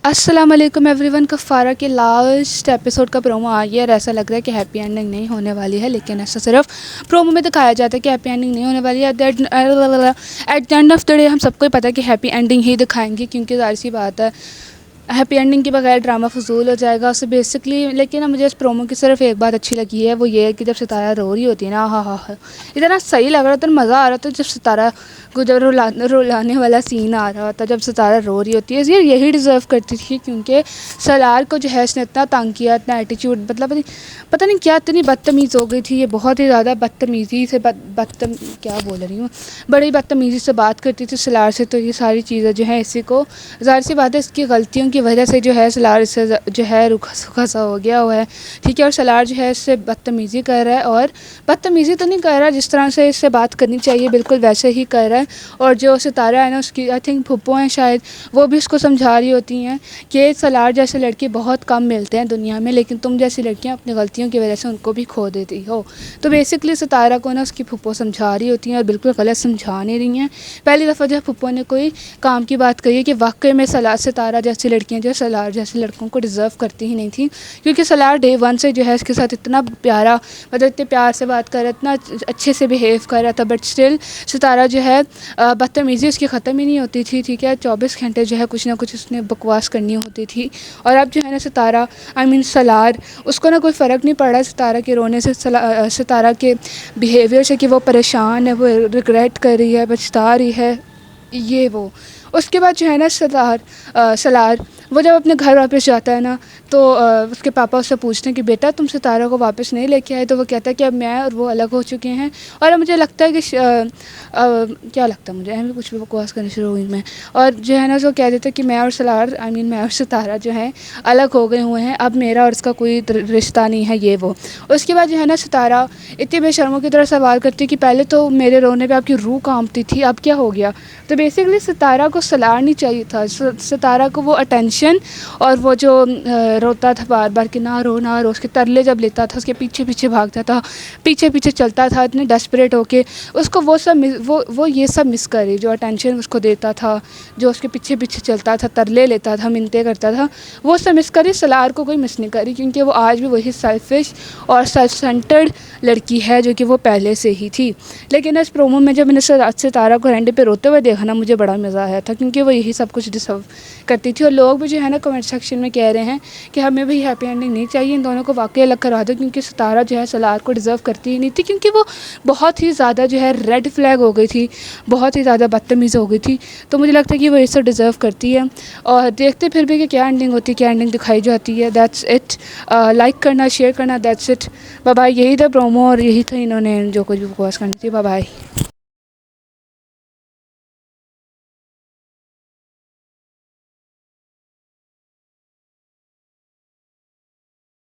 अस्सलाम वालेकुम एवरीवन। कफ़ारा के लास्ट एपिसोड का प्रोमो आ गया और ऐसा लग रहा है कि हैप्पी एंडिंग नहीं होने वाली है, लेकिन ऐसा सिर्फ प्रोमो में दिखाया जाता है कि हैप्पी एंडिंग नहीं होने वाली है। At the end of the day हम सबको ही पता है कि हैप्पी एंडिंग ही दिखाएंगे, क्योंकि ज़ाहिर सी बात है हैप्पी एंडिंग के बगैर ड्रामा फजूल हो जाएगा उससे बेसिकली। लेकिन ना मुझे इस प्रोमो की सिर्फ एक बात अच्छी लगी है, वो ये है कि जब सितारा रो रही होती है ना, हाँ इतना सही लग रहा था, मज़ा आ रहा था जब सितारा को जब रुलाने वाला सीन आ रहा था, जब सितारा रो रही होती है। ये यही डिज़र्व करती थी, क्योंकि सलार को जो है इसने इतना तंग किया, इतना एटीट्यूड, मतलब पता नहीं क्या इतनी बदतमीज़ हो गई थी ये, बहुत ही ज़्यादा बदतमीज़ी से क्या बोल रही हूँ, बड़ी बदतमीज़ी से बात करती थी सलार से। तो ये सारी चीज़ें जो है इसी को, ज़ाहिर सी बात है इसकी गलतियों की वजह से जो है सलार इससे जो है रुखा सूखा सा हो गया हुआ है, ठीक है। और सलार जो है इससे बदतमीज़ी कर रहा है, और बदतमीज़ी तो नहीं कर रहा, जिस तरह से इससे बात करनी चाहिए बिल्कुल वैसे ही कर रहा है। और जो सितारा है ना, उसकी आई थिंक फुप्पो हैं शायद, वो भी उसको समझा रही होती हैं कि सलार जैसे लड़के बहुत कम मिलते हैं दुनिया में, लेकिन तुम जैसी लड़कियां अपनी गलतियों की वजह से उनको भी खो देती हो। तो बेसिकली सितारा को ना उसकी फुप्पो समझा रही होती हैं, और बिल्कुल गलत समझा नहीं रही हैं। पहली दफ़ा जब फुप्पो ने कोई काम की बात कही है कि वाकई में सितारा जैसी लड़कियाँ जो सलार जैसे लड़कों को डिज़र्व करती ही नहीं थी, क्योंकि सलार डे वन से जो है इसके साथ इतना प्यारा, मतलब इतने प्यार से बात कर रहा, इतना अच्छे से बिहेव कर रहा था, बट स्टिल सितारा जो है बदतमीज़ी उसकी ख़त्म ही नहीं होती थी, ठीक है। 24 घंटे जो है कुछ ना कुछ उसने बकवास करनी होती थी। और अब जो है ना सितारा, सलार, उसको ना कोई फ़र्क नहीं पड़ रहा सितारा के रोने से, सितारा के बिहेवियर से, कि वो परेशान है, वो रिग्रेट कर रही है, पछता रही है, ये वो। उसके बाद जो है ना सलार वो जब अपने घर वापस जाता है ना, तो उसके पापा उससे पूछते हैं कि बेटा तुम सितारा को वापस नहीं लेके आए। तो वो कहता है कि अब मैं और वो अलग हो चुके हैं। और अब मुझे लगता है कि क्या लगता है मुझे, हमें कुछ भी बकवास करनी शुरू हुई मैं, और जो है ना उसको कह देते हैं कि मैं और सलार मैं और सितारा जो है अलग हो गए हुए हैं, अब मेरा और इसका कोई रिश्ता नहीं है, ये वो। उसके बाद जो है ना सितारा इतनी बेशर्मों की तरह सवाल करती है कि पहले तो मेरे रोने पर आपकी रूह कांपती थी, अब क्या हो गया। तो बेसिकली सितारा को सलार नहीं चाहिए था, सितारा को वो अटेंशन और वो जो रोता था बार बार कि ना रो ना रो, उसके तरले जब लेता था, उसके पीछे पीछे भागता था, पीछे पीछे चलता था इतने डेस्परेट होके, उसको वो ये सब मिस करे, जो अटेंशन उसको देता था, जो उसके पीछे पीछे चलता था, तरले लेता था, मिन्नतें करता था, वो सब मिस करी। सलार को कोई मिस नहीं करी, क्योंकि वो आज भी वही सेल्फिश और सेल्फ सेंटर्ड लड़की है जो कि वो पहले से ही थी। लेकिन इस प्रोमो में जब मैंने सितारा को रैंडे पे रोते हुए देखा ना, मुझे बड़ा मज़ा आया था, क्योंकि वो यही सब कुछ डिजर्व करती थी। और लोग भी जो है ना कमेंट सेक्शन में कह रहे हैं कि हमें भी हैप्पी एंडिंग नहीं चाहिए, इन दोनों को वाकई अलग करवा दो, क्योंकि सितारा जो है सलार को डिज़र्व करती ही नहीं थी, क्योंकि वो बहुत ही ज़्यादा जो है रेड फ्लैग हो गई थी, बहुत ही ज़्यादा बदतमीज़ हो गई थी। तो मुझे लगता है कि वो ये सब डिज़र्व करती है। और देखते फिर भी कि क्या एंडिंग होती है, क्या एंडिंग दिखाई जाती है। That's it. लाइक करना, शेयर करना, दैट्स इट। Bye bye. यही था प्रोमो और यही था इन्होंने जो कुछ भी बकवास करनी थी। Bye bye.